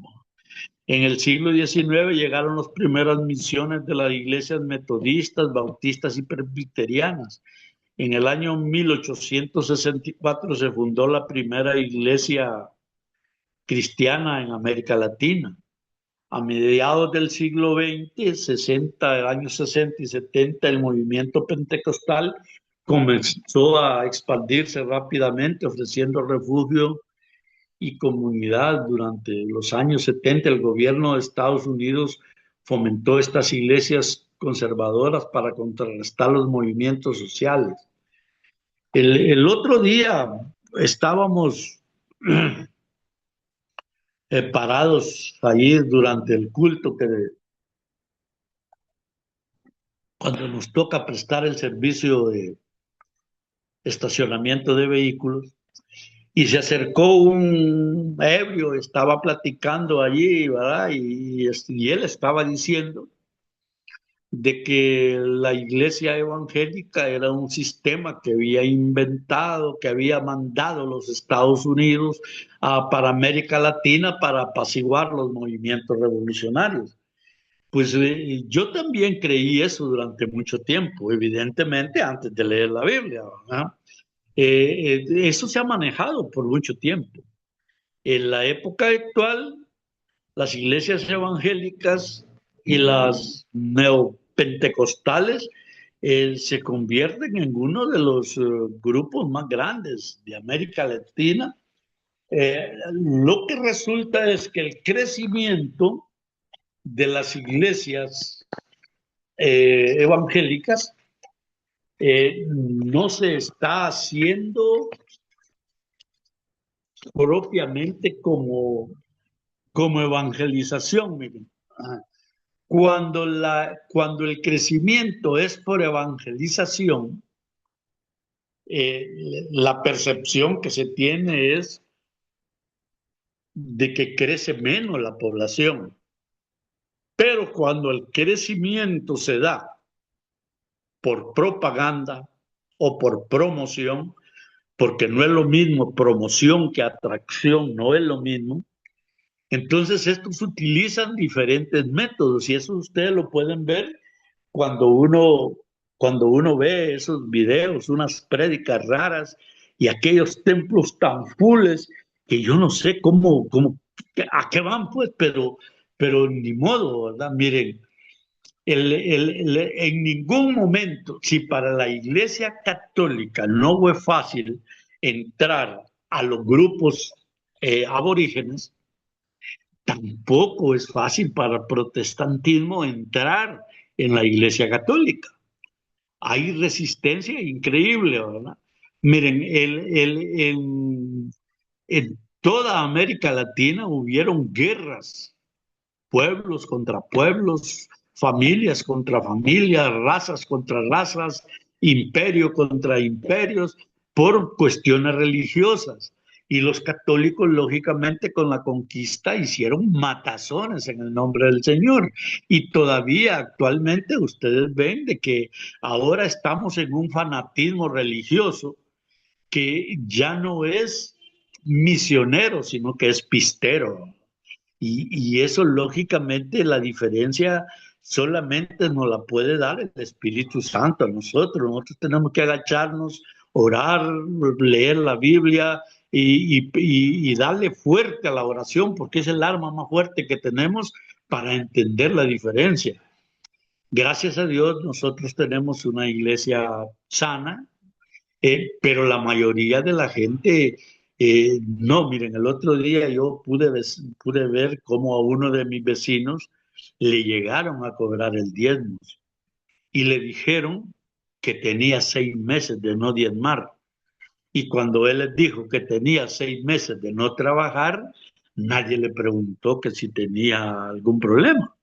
En el siglo XIX llegaron las primeras misiones de las iglesias metodistas, bautistas y presbiterianas. En el año 1864 se fundó la primera iglesia cristiana en América Latina. A mediados del siglo XX, años 60 y 70, el movimiento pentecostal comenzó a expandirse rápidamente, ofreciendo refugio y comunidad. Durante los años 70, el gobierno de Estados Unidos fomentó estas iglesias conservadoras para contrarrestar los movimientos sociales. El otro día estábamos parados allí durante el culto, cuando nos toca prestar el servicio de estacionamiento de vehículos, y se acercó un ebrio, estaba platicando allí, ¿verdad? Y él estaba diciendo de que la iglesia evangélica era un sistema que había inventado, que había mandado los Estados Unidos para América Latina para apaciguar los movimientos revolucionarios. Pues yo también creí eso durante mucho tiempo, evidentemente antes de leer la Biblia, ¿verdad? Eso se ha manejado por mucho tiempo. En la época actual, las iglesias evangélicas y las neopentecostales se convierten en uno de los grupos más grandes de América Latina. Lo que resulta es que el crecimiento de las iglesias evangélicas no se está haciendo propiamente como evangelización, miren. Cuando el crecimiento es por evangelización, la percepción que se tiene es de que crece menos la población. Pero cuando el crecimiento se da por propaganda o por promoción, porque no es lo mismo promoción que atracción, no es lo mismo. Entonces estos utilizan diferentes métodos y eso ustedes lo pueden ver cuando uno ve esos videos, unas prédicas raras y aquellos templos tan fulles que yo no sé a qué van pues, pero ni modo, ¿verdad? Miren, en ningún momento, si para la Iglesia Católica no fue fácil entrar a los grupos aborígenes, tampoco es fácil para el protestantismo entrar en la Iglesia Católica. Hay resistencia increíble, ¿verdad? Miren, en toda América Latina hubieron guerras, pueblos contra pueblos, familias contra familias, razas contra razas, imperio contra imperios, por cuestiones religiosas. Y los católicos, lógicamente, con la conquista hicieron matazones en el nombre del Señor. Y todavía actualmente ustedes ven de que ahora estamos en un fanatismo religioso que ya no es misionero, sino que es pistero. Y eso, lógicamente, la diferencia solamente nos la puede dar el Espíritu Santo a nosotros. Nosotros tenemos que agacharnos, orar, leer la Biblia y darle fuerte a la oración, porque es el arma más fuerte que tenemos para entender la diferencia. Gracias a Dios, nosotros tenemos una iglesia sana, pero la mayoría de la gente no. Miren, el otro día yo pude ver cómo a uno de mis vecinos le llegaron a cobrar el diezmo y le dijeron que tenía 6 meses de no diezmar. Y cuando él les dijo que tenía 6 meses de no trabajar, nadie le preguntó que si tenía algún problema.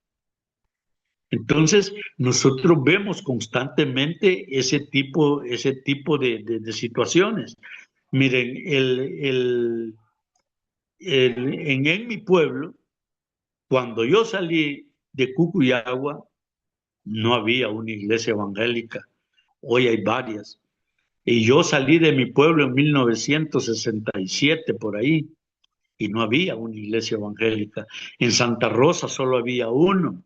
Entonces, nosotros vemos constantemente ese tipo de situaciones. Miren, en mi pueblo, cuando yo salí de Cucuyagua, no había una iglesia evangélica. Hoy hay varias. Y yo salí de mi pueblo en 1967, por ahí, y no había una iglesia evangélica. En Santa Rosa solo había uno.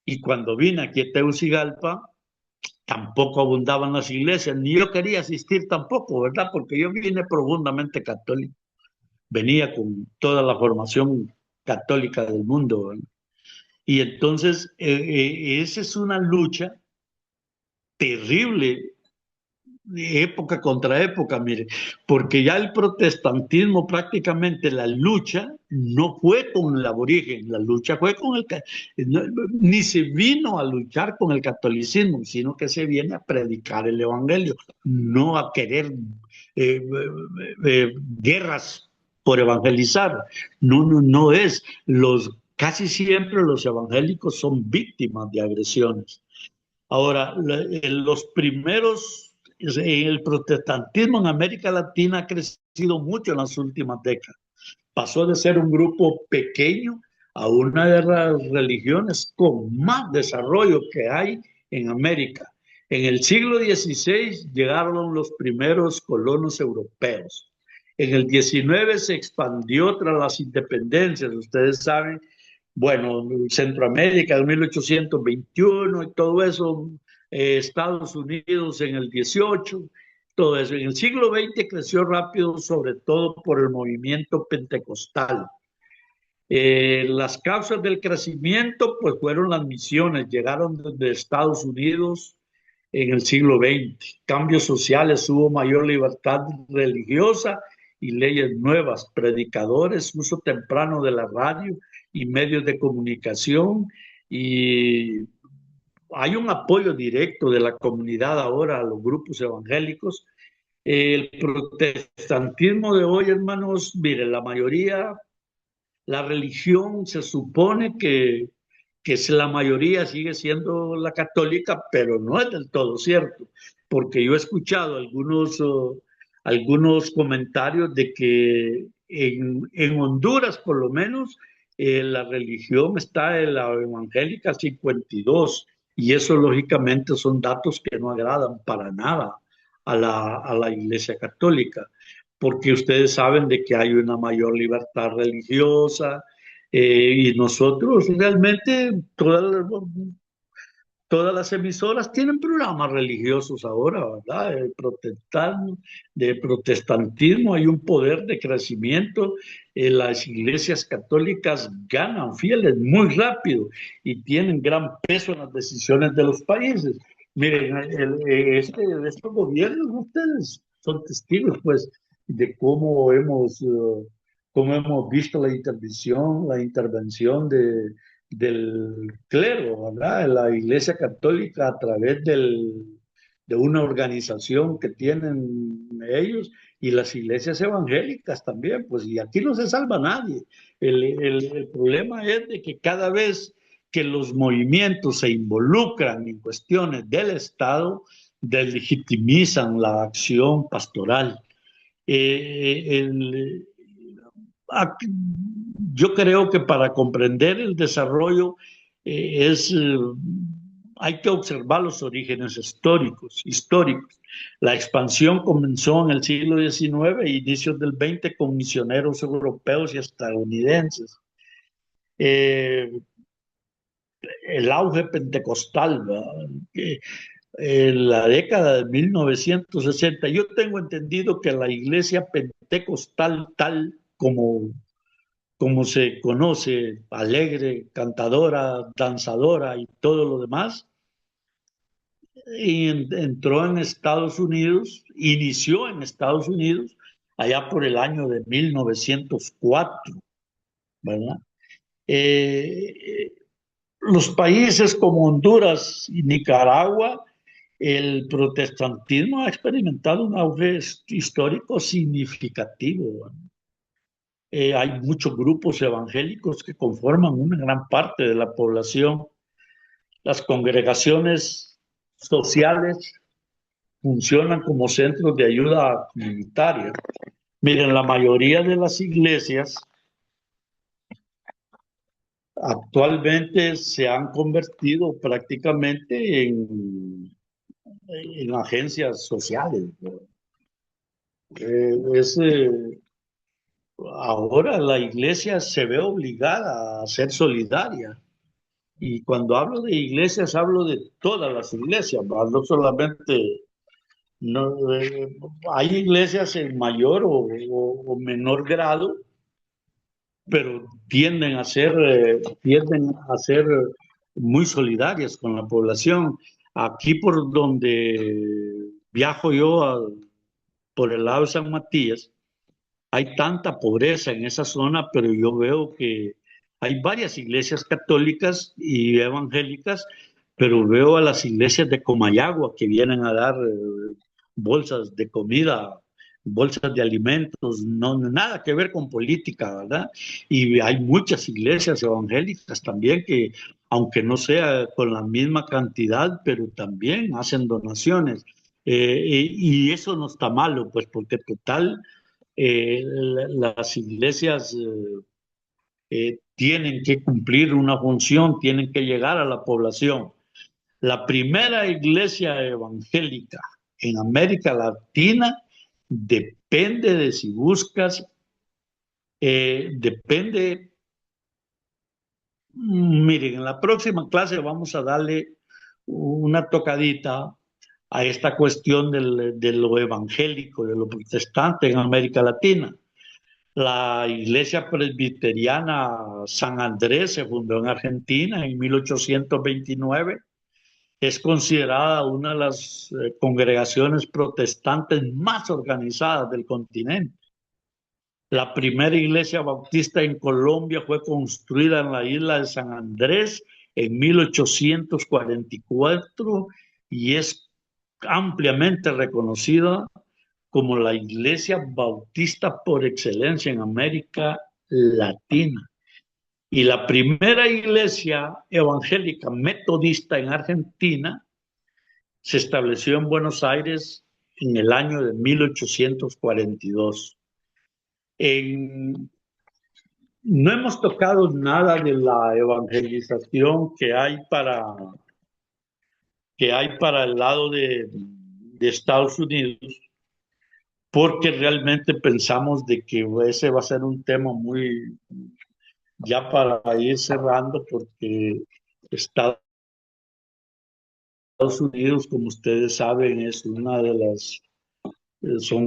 Y cuando vine aquí a Tegucigalpa, tampoco abundaban las iglesias, ni yo quería asistir tampoco, ¿verdad? Porque yo vine profundamente católico. Venía con toda la formación católica del mundo, ¿verdad? Y entonces, esa es una lucha terrible, época contra época, mire, porque ya el protestantismo prácticamente la lucha no fue con el aborigen, la lucha fue con ni se vino a luchar con el catolicismo, sino que se viene a predicar el evangelio, no a querer guerras por evangelizar. No es. Casi siempre los evangélicos son víctimas de agresiones. Ahora, el protestantismo en América Latina ha crecido mucho en las últimas décadas. Pasó de ser un grupo pequeño a una de las religiones con más desarrollo que hay en América. En el siglo XVI llegaron los primeros colonos europeos. En el XIX se expandió tras las independencias, ustedes saben, bueno, Centroamérica en 1821 y todo eso, Estados Unidos en el 18, todo eso. En el siglo XX creció rápido, sobre todo por el movimiento pentecostal. Las causas del crecimiento, pues fueron las misiones, llegaron desde Estados Unidos en el siglo XX. Cambios sociales, hubo mayor libertad religiosa y leyes nuevas, predicadores, uso temprano de la radio y medios de comunicación, y hay un apoyo directo de la comunidad ahora a los grupos evangélicos. El protestantismo de hoy, hermanos, mire, la mayoría, la religión se supone que es la mayoría sigue siendo la católica, pero no es del todo cierto, porque yo he escuchado algunos comentarios de que en Honduras, por lo menos, la religión está en la evangélica 52, y eso lógicamente son datos que no agradan para nada a la Iglesia Católica, porque ustedes saben de que hay una mayor libertad religiosa, y nosotros realmente, todas las emisoras tienen programas religiosos ahora, ¿verdad? De protestantismo hay un poder de crecimiento. Las iglesias católicas ganan fieles muy rápido y tienen gran peso en las decisiones de los países. Miren, estos gobiernos, ustedes son testigos, pues, de cómo hemos visto la intervención del clero, ¿verdad? La Iglesia Católica a través de una organización que tienen ellos, y las iglesias evangélicas también, pues, y aquí no se salva nadie. El problema es de que cada vez que los movimientos se involucran en cuestiones del Estado, deslegitimizan la acción pastoral. El, aquí, yo creo que para comprender el desarrollo, hay que observar los orígenes históricos. La expansión comenzó en el siglo XIX e inicios del XX con misioneros europeos y estadounidenses. El auge pentecostal, en la década de 1960, yo tengo entendido que la iglesia pentecostal, tal como se conoce, alegre, cantadora, danzadora y todo lo demás, y entró en Estados Unidos, inició en Estados Unidos allá por el año de 1904, ¿verdad? Los países como Honduras y Nicaragua, el protestantismo ha experimentado un auge histórico significativo, ¿verdad? Hay muchos grupos evangélicos que conforman una gran parte de la población. Las congregaciones sociales funcionan como centros de ayuda comunitaria. Miren, la mayoría de las iglesias actualmente se han convertido prácticamente en agencias sociales. Ahora la iglesia se ve obligada a ser solidaria. Y cuando hablo de iglesias, hablo de todas las iglesias, no solamente, no, hay iglesias en mayor o menor grado, pero tienden a ser muy solidarias con la población. Aquí por donde viajo yo, por el lado de San Matías, hay tanta pobreza en esa zona, pero yo veo que hay varias iglesias católicas y evangélicas, pero veo a las iglesias de Comayagua que vienen a dar bolsas de comida, bolsas de alimentos, no, nada que ver con política, ¿verdad? Y hay muchas iglesias evangélicas también que, aunque no sea con la misma cantidad, pero también hacen donaciones. Y eso no está malo, pues porque total, las iglesias tienen que cumplir una función, tienen que llegar a la población. La primera iglesia evangélica en América Latina depende de si buscas, miren, en la próxima clase vamos a darle una tocadita a esta cuestión de lo evangélico, de lo protestante en América Latina. La iglesia presbiteriana San Andrés se fundó en Argentina en 1829. Es considerada una de las congregaciones protestantes más organizadas del continente. La primera iglesia bautista en Colombia fue construida en la isla de San Andrés en 1844 y es ampliamente reconocida como la iglesia bautista por excelencia en América Latina. Y la primera iglesia evangélica metodista en Argentina se estableció en Buenos Aires en el año de 1842. No hemos tocado nada de la evangelización que hay para el lado de Estados Unidos, porque realmente pensamos de que ese va a ser un tema muy, ya para ir cerrando, porque Estados Unidos, como ustedes saben, es son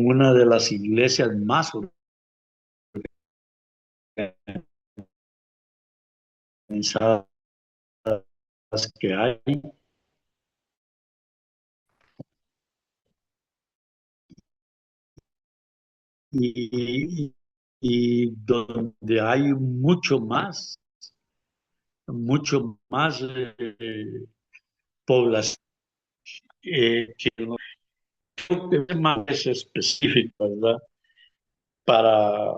una de las iglesias más organizadas que hay. Y donde hay mucho más población, que no creo que es más específico, ¿verdad? Para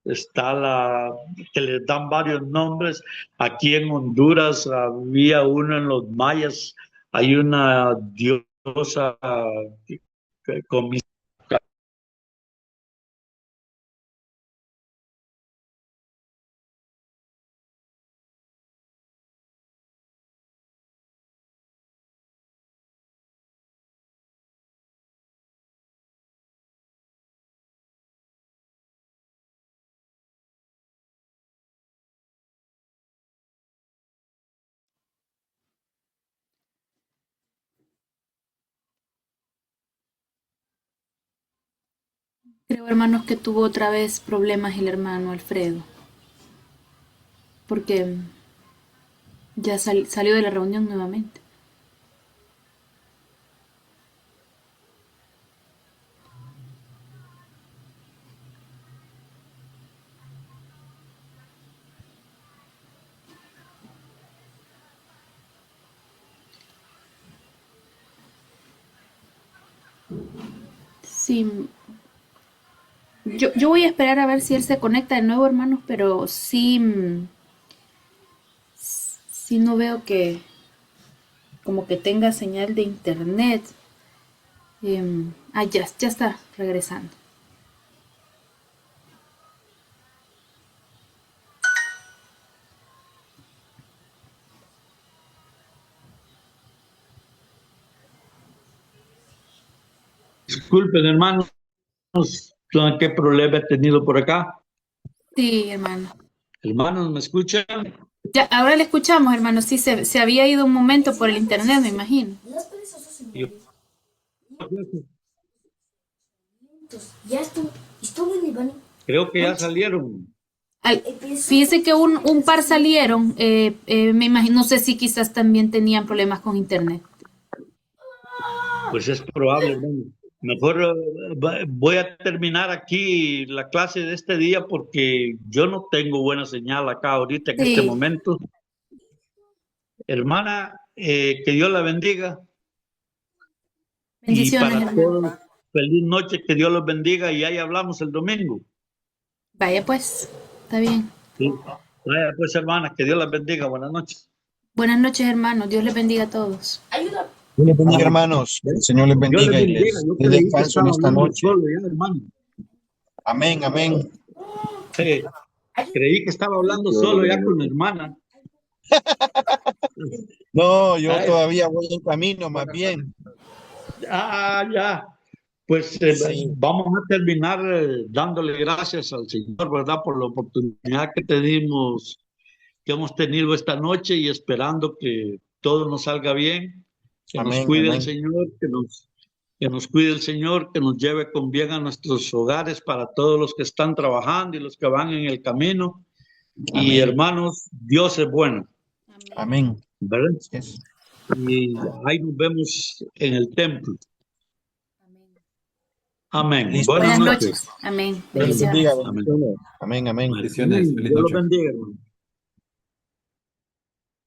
está que les dan varios nombres. Aquí en Honduras había uno, en los mayas hay una diosa con Creo, hermanos, que tuvo otra vez problemas el hermano Alfredo, porque ya salió de la reunión nuevamente. Sí, yo voy a esperar a ver si él se conecta de nuevo, hermanos, pero sí, sí no veo que como que tenga señal de internet. Ya está regresando. Disculpen, hermanos, ¿qué problema he tenido por acá? Sí, hermano. Hermanos, ¿me escuchan? Ya, ahora le escuchamos, hermano. Sí, se había ido un momento por el internet, me imagino. Creo que ya salieron. Fíjese que un par salieron, me imagino, no sé si quizás también tenían problemas con internet. Pues es probable, hermano. Mejor voy a terminar aquí la clase de este día porque yo no tengo buena señal acá ahorita en este Sí, momento. Hermana, que Dios la bendiga. Y bendiciones, para hermano. todos, feliz noche, que Dios los bendiga y ahí hablamos el domingo. Vaya pues, está bien. Sí. Vaya pues, hermana, que Dios las bendiga. Buenas noches. Buenas noches, hermano. Dios les bendiga a todos. Ayuda. Dios les bendiga, hermanos. El Señor les Dios les bendiga y bendiga. les Yo dé creí que descanso en estaba esta hablando noche. solo ya, hermano. Amén, amén. Sí, creí que estaba hablando solo ya con la hermana. No, yo Ay, todavía voy en camino, más bien. ya. Pues Sí, vamos a terminar dándole gracias al Señor, ¿verdad? Por la oportunidad que hemos tenido esta noche y esperando que todo nos salga bien, que nos amén, cuide el amén. Señor, que nos cuide el Señor, que nos lleve con bien a nuestros hogares para todos los que están trabajando y los que van en el camino. Y Amén, hermanos, Dios es bueno, amén. ¿verdad? Así es. Y ahí nos vemos en el templo. Amén. Listo. Buenas Buenas noches. noches. Amén. Dios les bendiga. Bendiciones. Amén. Bendiciones. Amén, amén. Bendiciones. Amén. Feliz Dios los noche. bendiga, hermano.